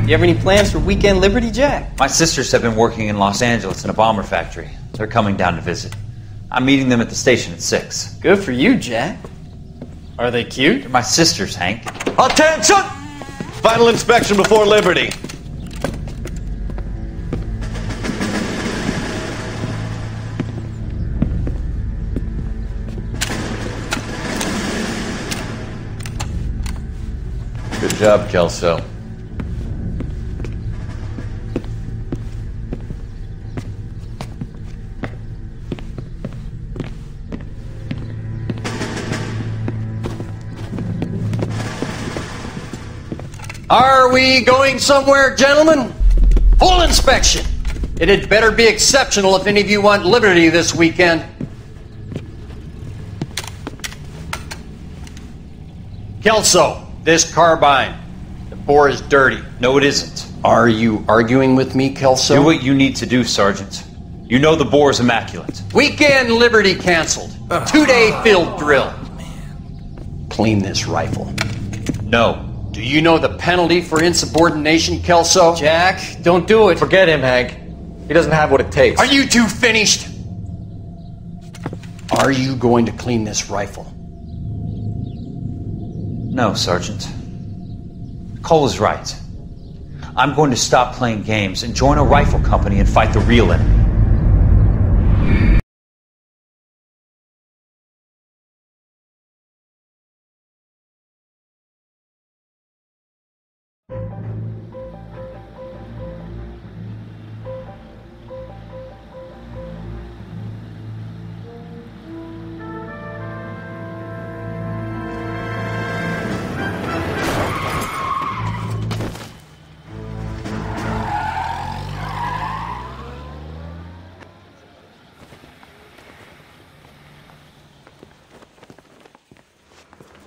You have any plans for weekend liberty, Jack? My sisters have been working in Los Angeles in a bomber factory. They're coming down to visit. I'm meeting them at the station at 6. Good for you, Jack. Are they cute? They're my sisters, Hank. Attention! Final inspection before liberty. Good job, Kelso. Are we going somewhere, gentlemen? Full inspection. It had better be exceptional if any of you want liberty this weekend. Kelso, this carbine. The bore is dirty. No, it isn't. Are you arguing with me, Kelso? Do what you need to do, Sergeant. You know the bore is immaculate. Weekend liberty canceled. 2-day field drill. Clean this rifle. No. Do you know the penalty for insubordination, Kelso? Jack, don't do it. Forget him, Hank. He doesn't have what it takes. Are you two finished? Are you going to clean this rifle? No, Sergeant. Cole is right. I'm going to stop playing games and join a rifle company and fight the real enemy.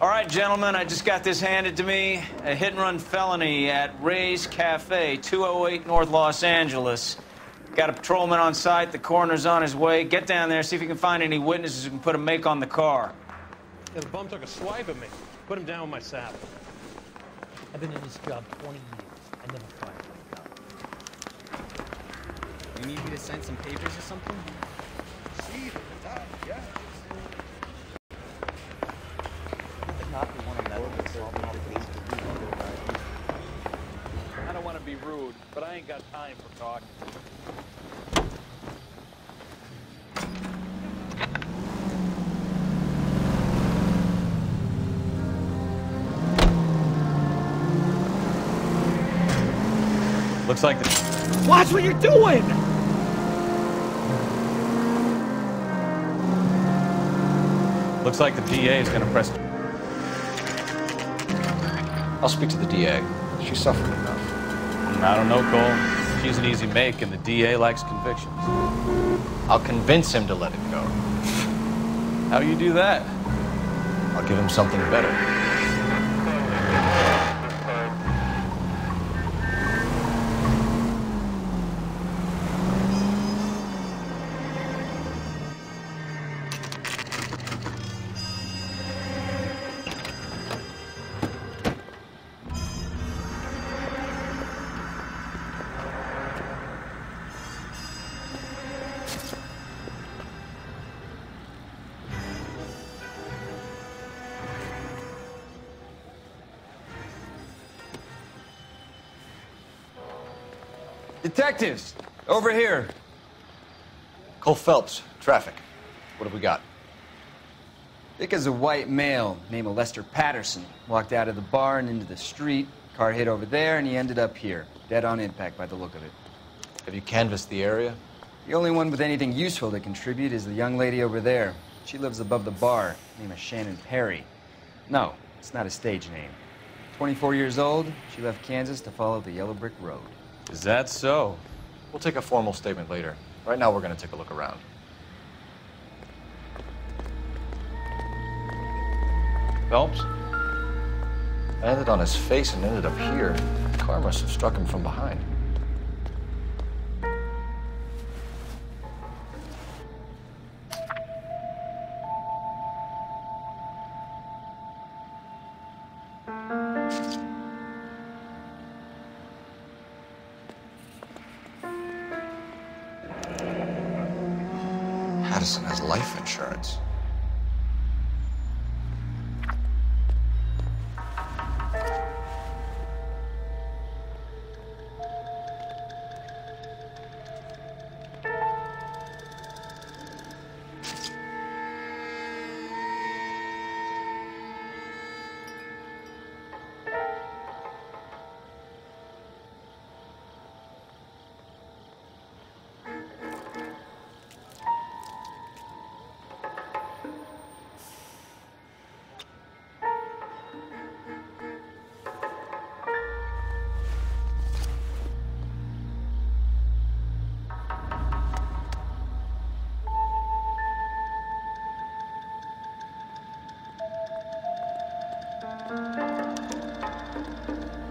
All right, gentlemen, I just got this handed to me. A hit-and-run felony at Ray's Cafe, 208 North Los Angeles. Got a patrolman on site. The coroner's on his way. Get down there, see if you can find any witnesses who can put a make on the car. Yeah, the bum took a swipe at me. Put him down with my saddle. I've been in this job 20 years. I never fired like that. You need me to sign some papers or something? I don't want to be rude, but I ain't got time for talking. Looks like the... Watch what you're doing! Looks like the DA is gonna press... I'll speak to the DA. She's suffering enough. I don't know, Cole. She's an easy make, and the DA likes convictions. I'll convince him to let it go. How you do that? I'll give him something better. Detectives, over here. Cole Phelps, traffic. What have we got? Thick as a white male named Lester Patterson. Walked out of the bar and into the street. Car hit over there and he ended up here. Dead on impact by the look of it. Have you canvassed the area? The only one with anything useful to contribute is the young lady over there. She lives above the bar. Name is Shannon Perry. No, it's not a stage name. 24 years old, she left Kansas to follow the yellow brick road. Is that so? We'll take a formal statement later. Right now, we're going to take a look around. Phelps? Landed on his face and ended up here. The car must have struck him from behind. Madison has life insurance.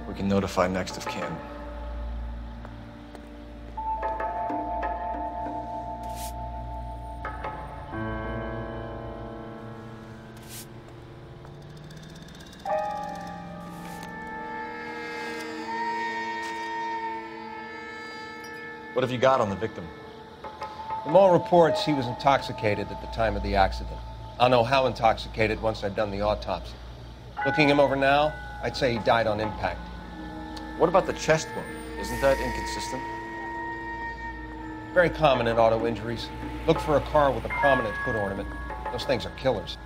We can notify next of kin. What have you got on the victim? From all reports, he was intoxicated at the time of the accident. I'll know how intoxicated once I've done the autopsy. Looking him over now, I'd say he died on impact. What about the chest wound? Isn't that inconsistent? Very common in auto injuries. Look for a car with a prominent hood ornament. Those things are killers.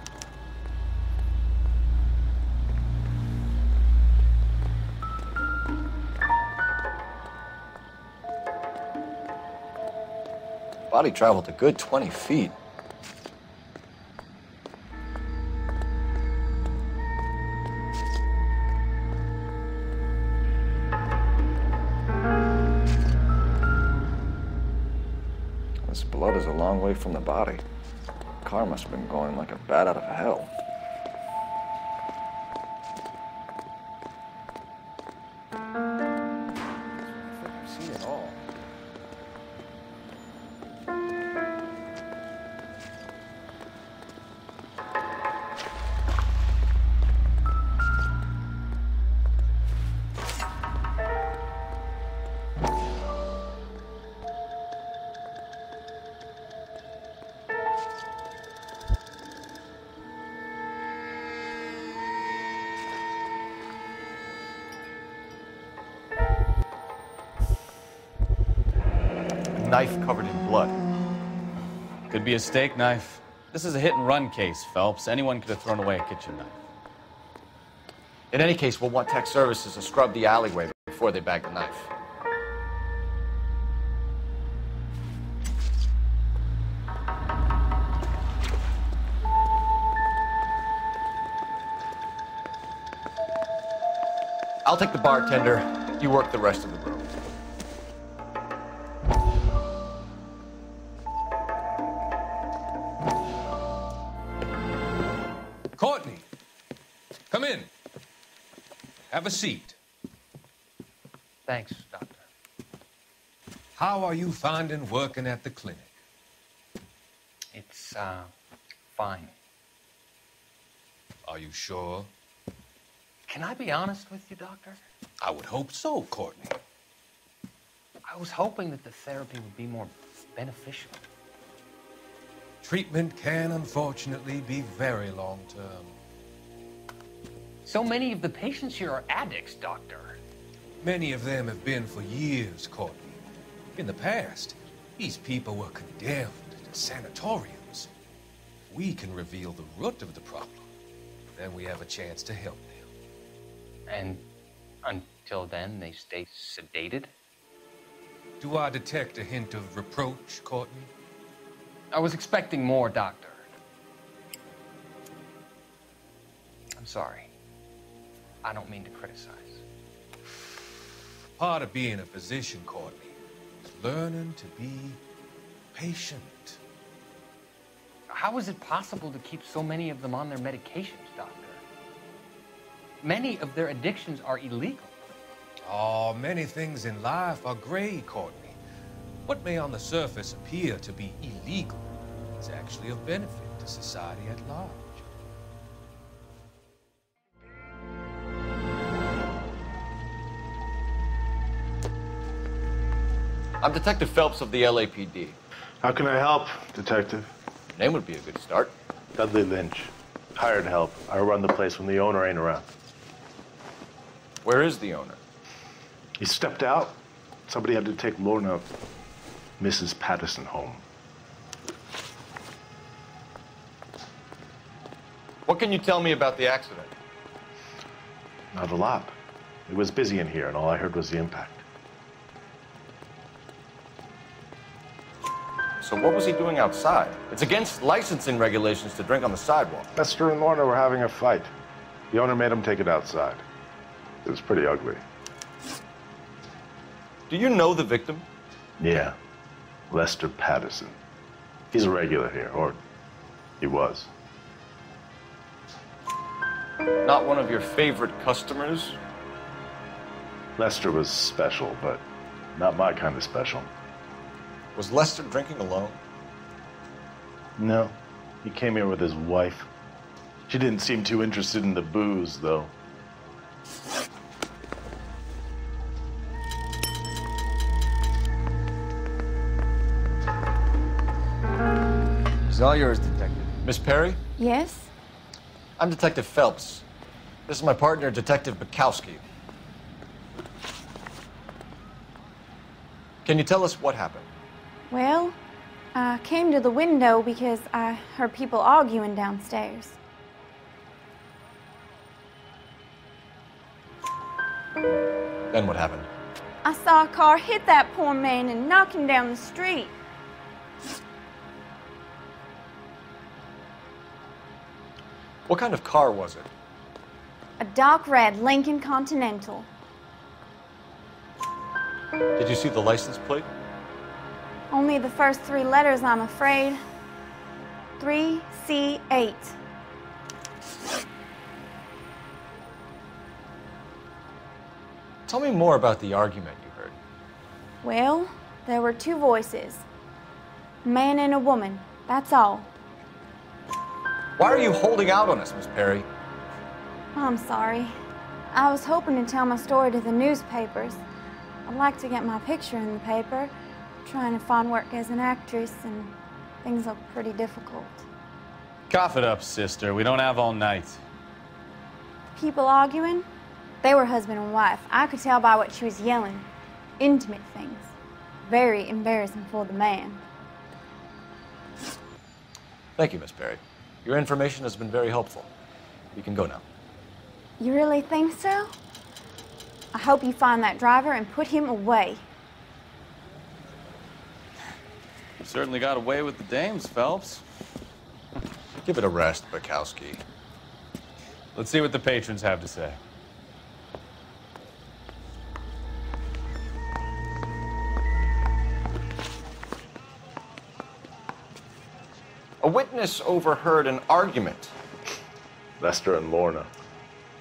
Body traveled a good 20 feet. This blood is a long way from the body. The car must have been going like a bat out of hell. I've seen it all. Knife covered in blood. Could be a steak knife. This is a hit-and-run case, Phelps. Anyone could have thrown away a kitchen knife. In any case, we'll want tech services to scrub the alleyway before they bag the knife. I'll take the bartender. You work the rest of the room. Courtney, come in. Have a seat. Thanks, Doctor. How are you finding working at the clinic? It's, fine. Are you sure? Can I be honest with you, Doctor? I would hope so, Courtney. I was hoping that the therapy would be more beneficial. Treatment can, unfortunately, be very long-term. So many of the patients here are addicts, Doctor. Many of them have been for years, Courtney. In the past, these people were condemned to sanatoriums. If we can reveal the root of the problem, then we have a chance to help them. And until then, they stay sedated? Do I detect a hint of reproach, Courtney? I was expecting more, Doctor. I'm sorry. I don't mean to criticize. Part of being a physician, Courtney, is learning to be patient. How is it possible to keep so many of them on their medications, Doctor? Many of their addictions are illegal. Oh, many things in life are gray, Courtney. What may on the surface appear to be illegal is actually of benefit to society at large. I'm Detective Phelps of the LAPD. How can I help, Detective? Name would be a good start. Dudley Lynch. Hired help. I run the place when the owner ain't around. Where is the owner? He stepped out. Somebody had to take Lorna, Mrs. Patterson, home. What can you tell me about the accident? Not a lot. It was busy in here, and all I heard was the impact. So what was he doing outside? It's against licensing regulations to drink on the sidewalk. Lester and Lorna were having a fight. The owner made him take it outside. It was pretty ugly. Do you know the victim? Yeah. Lester Patterson. He's a regular here, or he was. Not one of your favorite customers? Lester was special, but not my kind of special. Was Lester drinking alone? No. He came here with his wife. She didn't seem too interested in the booze, though. It's all yours, Detective. Miss Perry? Yes? I'm Detective Phelps. This is my partner, Detective Bukowski. Can you tell us what happened? Well, I came to the window because I heard people arguing downstairs. Then what happened? I saw a car hit that poor man and knock him down the street. What kind of car was it? A dark red Lincoln Continental. Did you see the license plate? Only the first 3 letters, I'm afraid. 3C8. Tell me more about the argument you heard. Well, there were 2 voices. A man and a woman, that's all. Why are you holding out on us, Miss Perry? I'm sorry. I was hoping to tell my story to the newspapers. I'd like to get my picture in the paper. Trying to find work as an actress, and things look pretty difficult. Cough it up, sister. We don't have all night. People arguing? They were husband and wife. I could tell by what she was yelling. Intimate things. Very embarrassing for the man. Thank you, Miss Perry. Your information has been very helpful. You can go now. You really think so? I hope you find that driver and put him away. You certainly got away with the dames, Phelps. Give it a rest, Bukowski. Let's see what the patrons have to say. A witness overheard an argument. Lester and Lorna.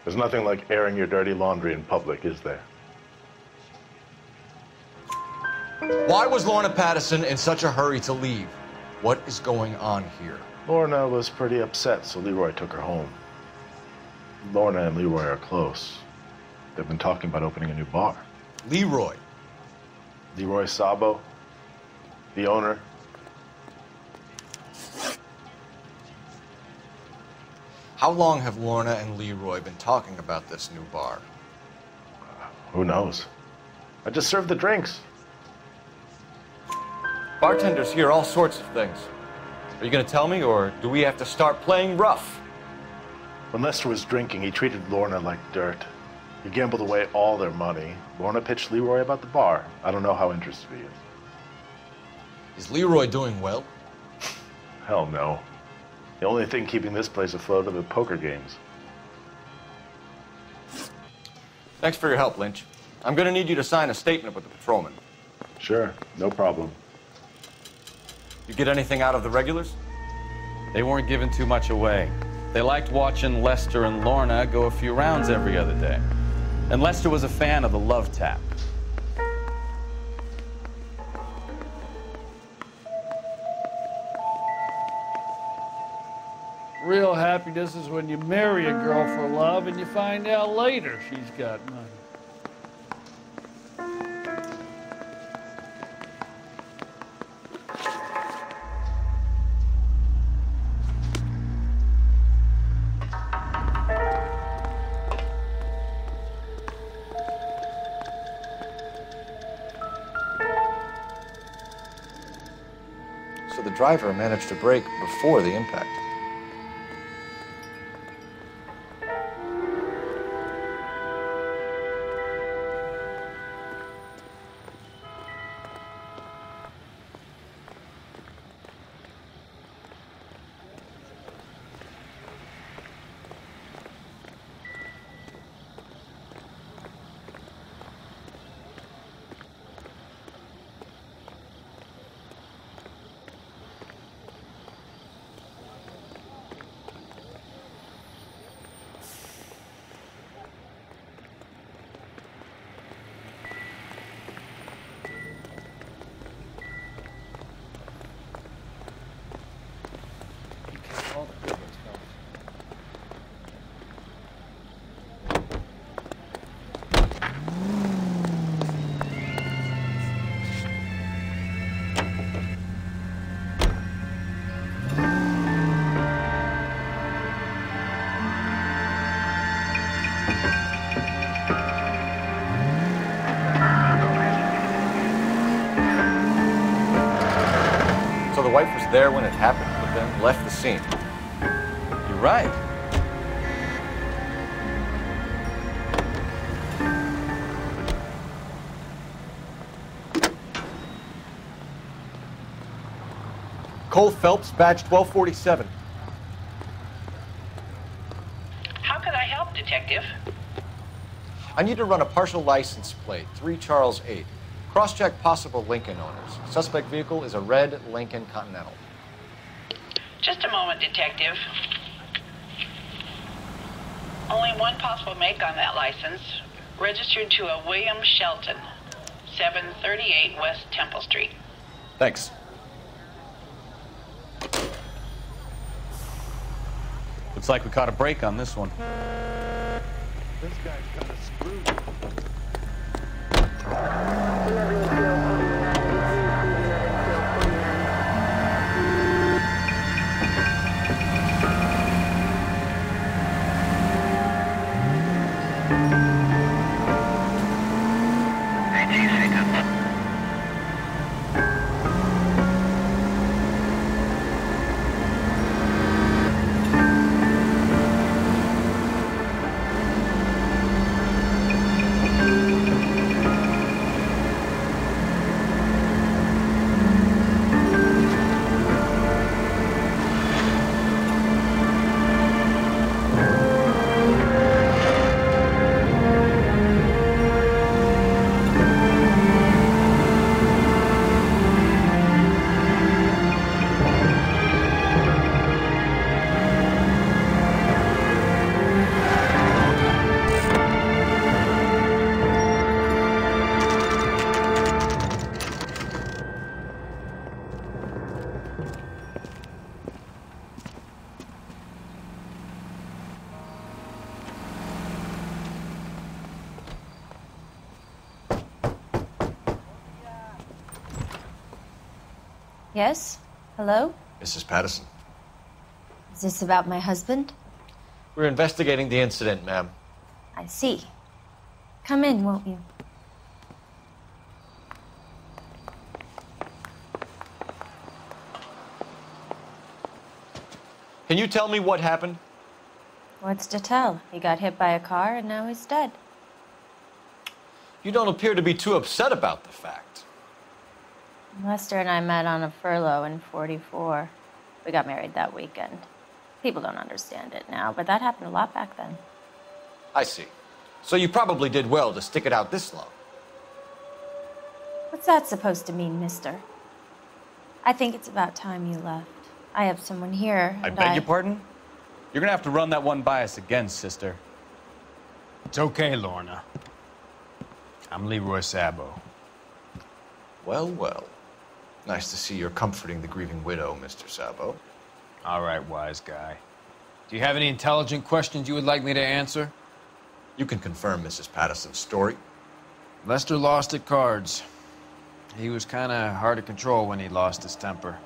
There's nothing like airing your dirty laundry in public, is there? Why was Lorna Patterson in such a hurry to leave? What is going on here? Lorna was pretty upset, so Leroy took her home. Lorna and Leroy are close. They've been talking about opening a new bar. Leroy? Leroy Sabo, the owner. How long have Lorna and Leroy been talking about this new bar? Who knows? I just served the drinks. Bartenders hear all sorts of things. Are you going to tell me, or do we have to start playing rough? When Lester was drinking, he treated Lorna like dirt. He gambled away all their money. Lorna pitched Leroy about the bar. I don't know how interested he is. Is Leroy doing well? Hell no. The only thing keeping this place afloat are the poker games. Thanks for your help, Lynch. I'm going to need you to sign a statement with the patrolman. Sure, no problem. You get anything out of the regulars? They weren't giving too much away. They liked watching Lester and Lorna go a few rounds every other day. And Lester was a fan of the love tap. Real happiness is when you marry a girl for love and you find out later she's got money. the driver managed to brake before the impact. The wife was there when it happened, but then left the scene. You're right. Cole Phelps, badge 1247. How can I help, Detective? I need to run a partial license plate, 3 Charles 8. Cross-check possible Lincoln owners. Suspect vehicle is a red Lincoln Continental. Just a moment, Detective. Only one possible make on that license. Registered to a William Shelton, 738 West Temple Street. Thanks. Looks like we caught a break on this one. This guy's got a screw. Yes? Hello? Mrs. Patterson. Is this about my husband? We're investigating the incident, ma'am. I see. Come in, won't you? Can you tell me what happened? What's to tell? He got hit by a car and now he's dead. You don't appear to be too upset about the fact. Lester and I met on a furlough in '44. We got married that weekend. People don't understand it now, but that happened a lot back then. I see. So you probably did well to stick it out this long. What's that supposed to mean, mister? I think it's about time you left. I have someone here. I beg your pardon? You're gonna have to run that one by us again, sister. It's okay, Lorna. I'm Leroy Sabo. Well, well. Nice to see you're comforting the grieving widow, Mr. Sabo. All right, wise guy. Do you have any intelligent questions you would like me to answer? You can confirm Mrs. Patterson's story. Lester lost at cards. He was kind of hard to control when he lost his temper.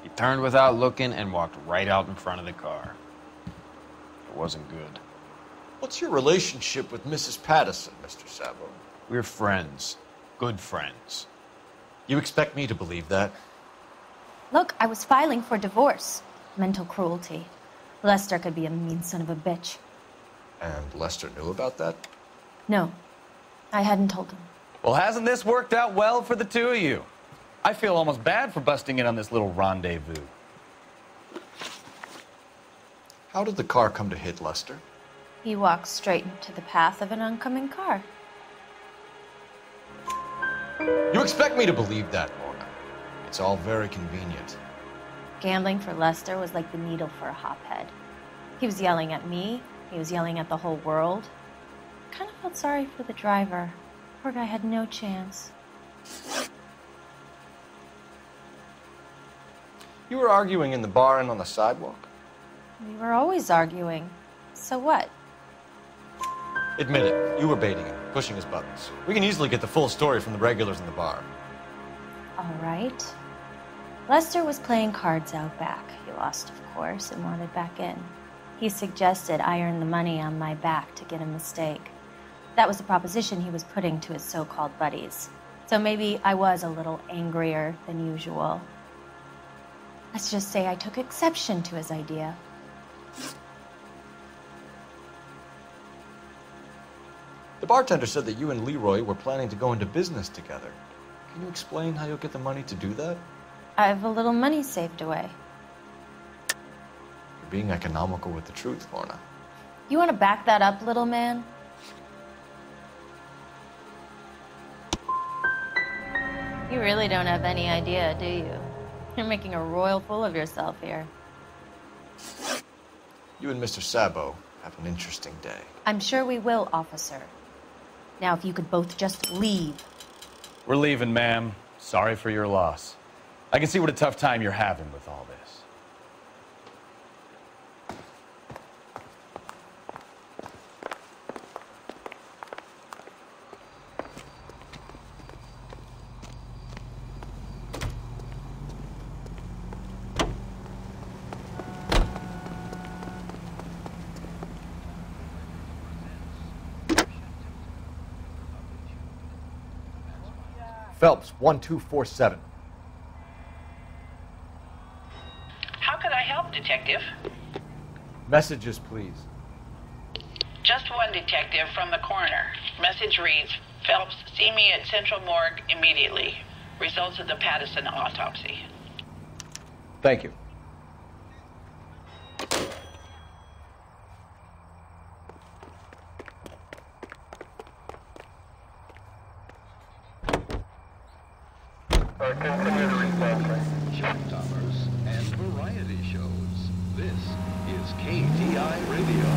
He turned without looking and walked right out in front of the car. It wasn't good. What's your relationship with Mrs. Patterson, Mr. Sabo? We're friends. Good friends. You expect me to believe that? Look, I was filing for divorce. Mental cruelty. Lester could be a mean son of a bitch. And Lester knew about that? No, I hadn't told him. Well, hasn't this worked out well for the two of you? I feel almost bad for busting in on this little rendezvous. How did the car come to hit Lester? He walked straight into the path of an oncoming car. You expect me to believe that, Lorna? It's all very convenient. Gambling for Lester was like the needle for a hophead. He was yelling at me. He was yelling at the whole world. I kind of felt sorry for the driver. Poor guy had no chance. You were arguing in the bar and on the sidewalk? We were always arguing. So what? Admit it, you were baiting him, pushing his buttons. We can easily get the full story from the regulars in the bar. All right. Lester was playing cards out back. He lost, of course, and wanted back in. He suggested I earn the money on my back to get a mistake. That was the proposition he was putting to his so-called buddies. So maybe I was a little angrier than usual. Let's just say I took exception to his idea. The bartender said that you and Leroy were planning to go into business together. Can you explain how you'll get the money to do that? I have a little money saved away. You're being economical with the truth, Lorna. You want to back that up, little man? You really don't have any idea, do you? You're making a royal fool of yourself here. You and Mr. Sabo have an interesting day. I'm sure we will, officer. Now, if you could both just leave. We're leaving, ma'am. Sorry for your loss. I can see what a tough time you're having with all this. Phelps, 1247. How could I help, Detective? Messages, please. Just one detective from the coroner. Message reads, Phelps, see me at Central Morgue immediately. Results of the Patterson autopsy. Thank you. Showstoppers and variety shows. This is KTI Radio.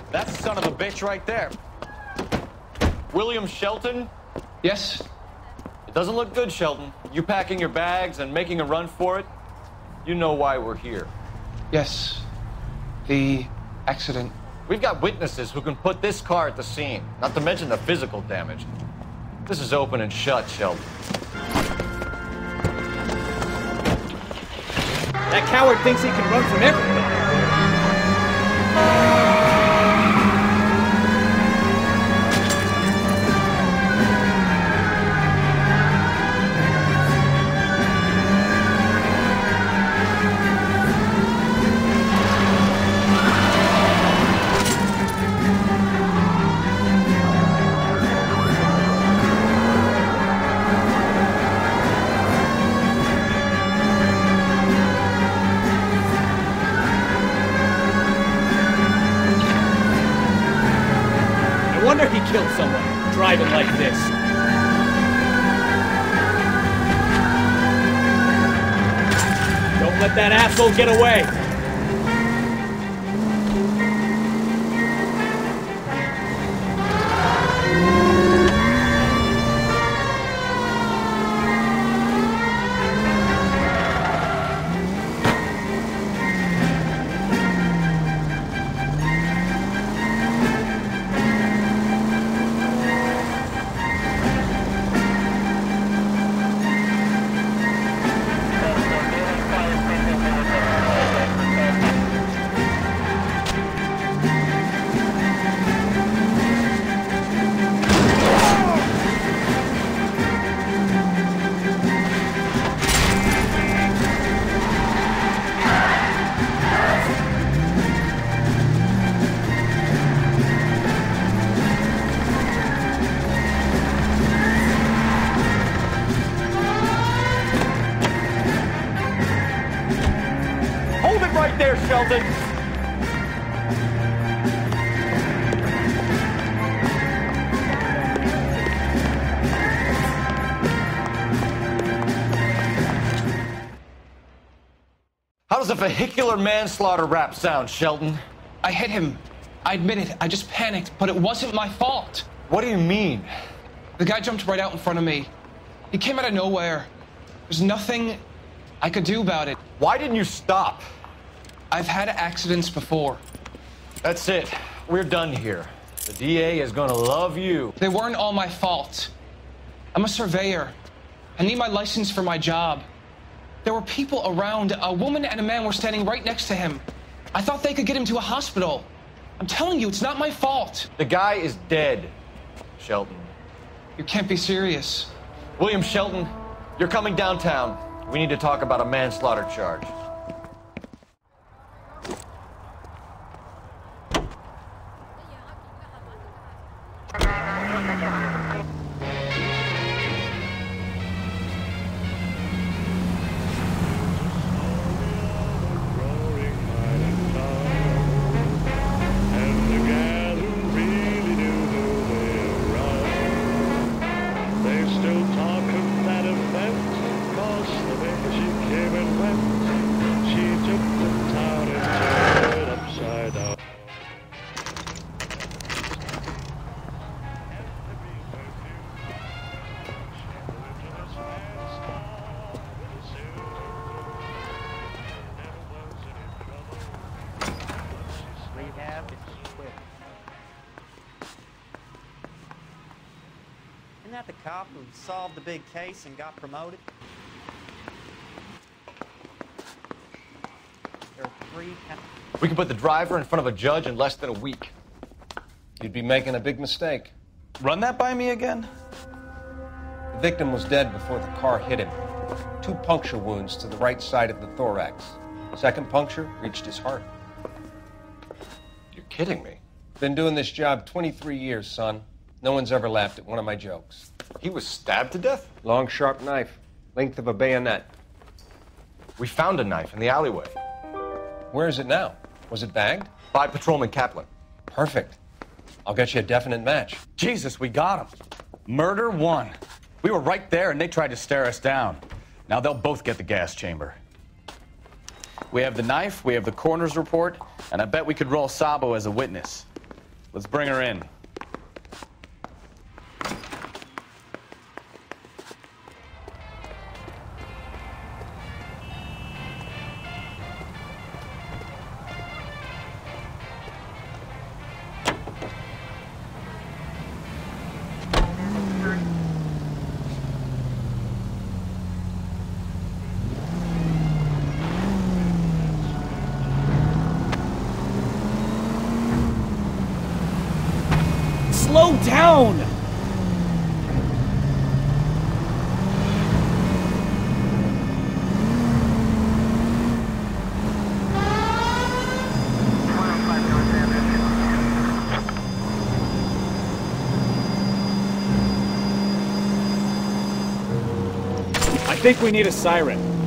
That's the son of a bitch right there. William Shelton? Yes? It doesn't look good, Shelton. You packing your bags and making a run for it? You know why we're here. Yes. The accident. We've got witnesses who can put this car at the scene, not to mention the physical damage. This is open and shut, Shelton. That coward thinks he can run from everything. No wonder he killed someone driving like this. Don't let that asshole get away. Sheldon. How does a vehicular manslaughter rap sound, Sheldon? I hit him. I admit it. I just panicked, but it wasn't my fault. What do you mean? The guy jumped right out in front of me. He came out of nowhere. There's nothing I could do about it. Why didn't you stop? I've had accidents before. That's it. We're done here. The DA is gonna love you. They weren't all my fault. I'm a surveyor. I need my license for my job. There were people around. A woman and a man were standing right next to him. I thought they could get him to a hospital. I'm telling you, it's not my fault. The guy is dead, Sheldon. You can't be serious. William Shelton, you're coming downtown. We need to talk about a manslaughter charge. Isn't that the cop who solved the big case and got promoted? There are 3 We can put the driver in front of a judge in less than a week. You'd be making a big mistake. Run that by me again? The victim was dead before the car hit him. 2 puncture wounds to the right side of the thorax. Second puncture reached his heart. You're kidding me. Been doing this job 23 years, son. No one's ever laughed at one of my jokes. He was stabbed to death? Long, sharp knife. Length of a bayonet. We found a knife in the alleyway. Where is it now? Was it bagged? By Patrolman Kaplan. Perfect. I'll get you a definite match. Jesus, we got him. Murder 1. We were right there and they tried to stare us down. Now they'll both get the gas chamber. We have the knife, we have the coroner's report, and I bet we could roll Sabo as a witness. Let's bring her in. Slow down! I think we need a siren.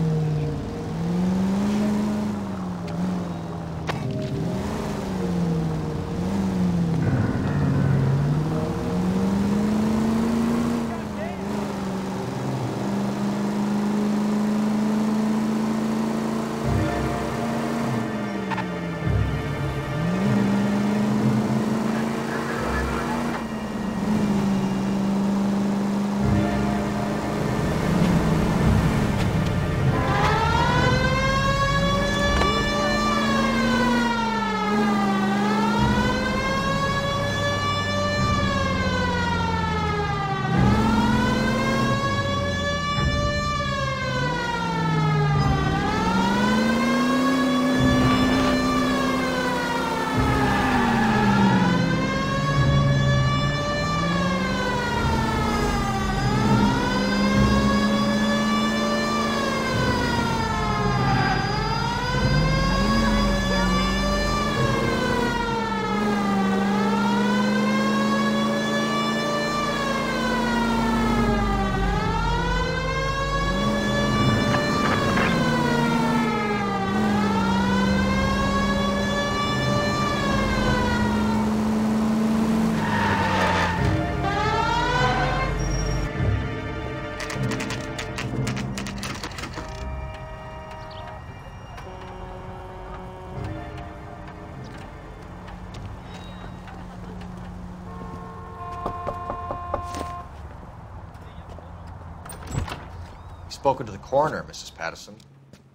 spoken to the coroner, Mrs. Patterson.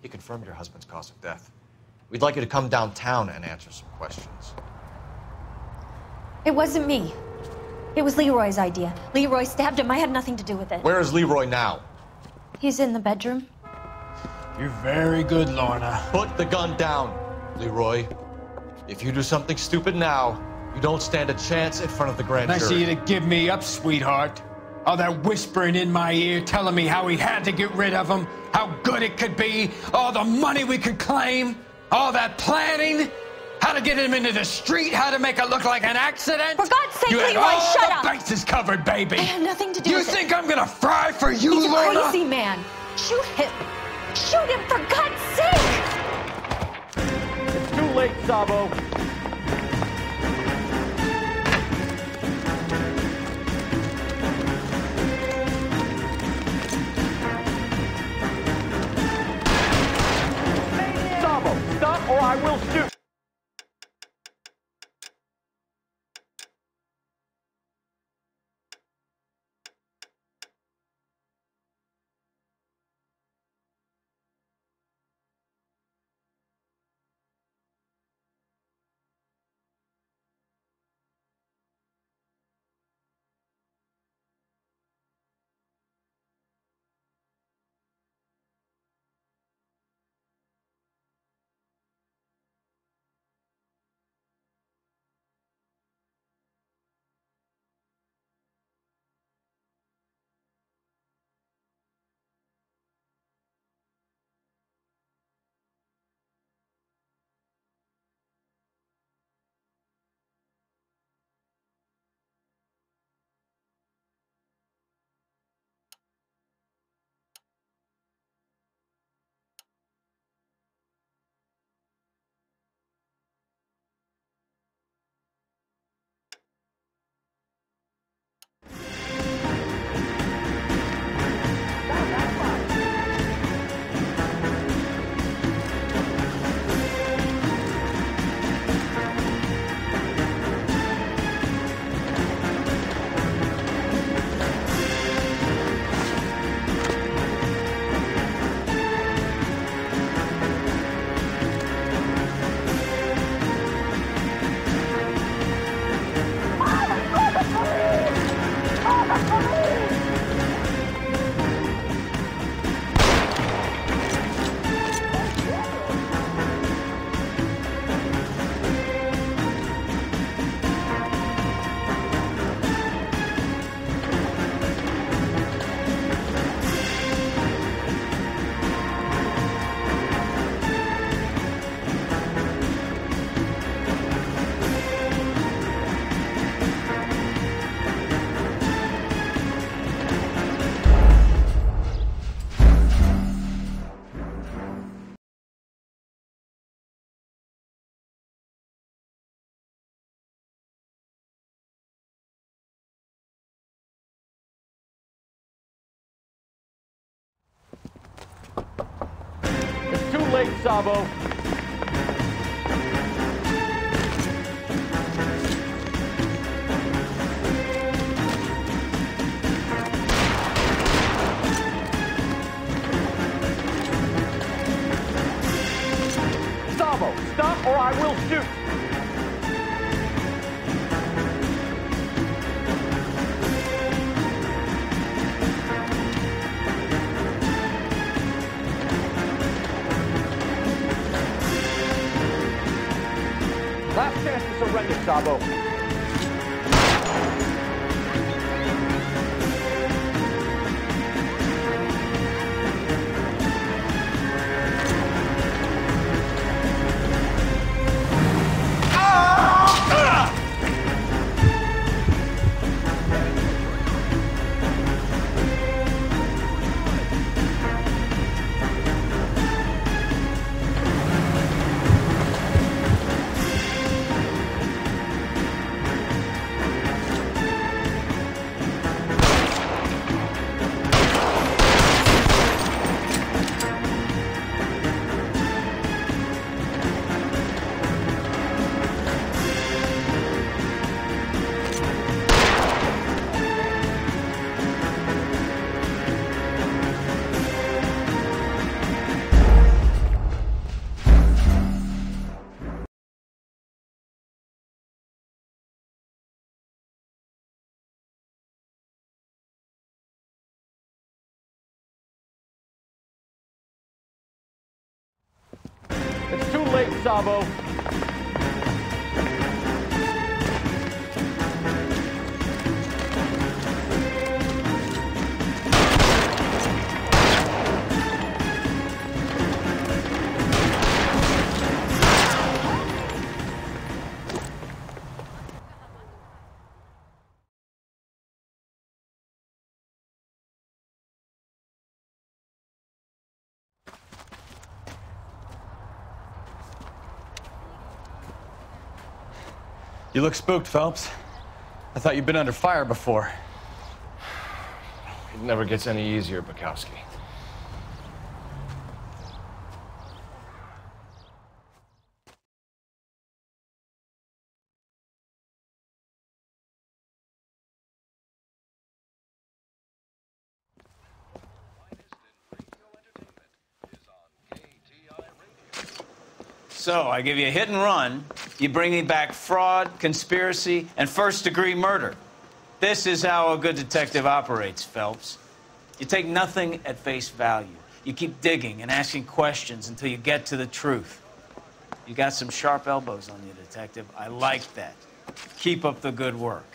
He confirmed your husband's cause of death. We'd like you to come downtown and answer some questions. It wasn't me. It was Leroy's idea. Leroy stabbed him. I had nothing to do with it. Where is Leroy now? He's in the bedroom. You're very good, Lorna. Put the gun down, Leroy. If you do something stupid now, you don't stand a chance in front of the grand jury. Nice of you to give me up, sweetheart. All that whispering in my ear, telling me how he had to get rid of him, how good it could be, all the money we could claim, all that planning, how to get him into the street, how to make it look like an accident. For God's sake, you had Leroy, all shut the up. bases covered, baby. I have nothing to do you with it. You think I'm gonna fry for you, He's Lorna? a crazy man. Shoot him. Shoot him, for God's sake. It's too late, Sabo. Stop or I will shoot! Too late, Sabo. Sabo, stop or I will shoot. Last chance to surrender, Sabo. Sabo. You look spooked, Phelps. I thought you'd been under fire before. It never gets any easier, Bukowski. So, I give you a hit and run, you bring me back fraud, conspiracy, and first-degree murder. This is how a good detective operates, Phelps. You take nothing at face value. You keep digging and asking questions until you get to the truth. You got some sharp elbows on you, detective. I like that. Keep up the good work.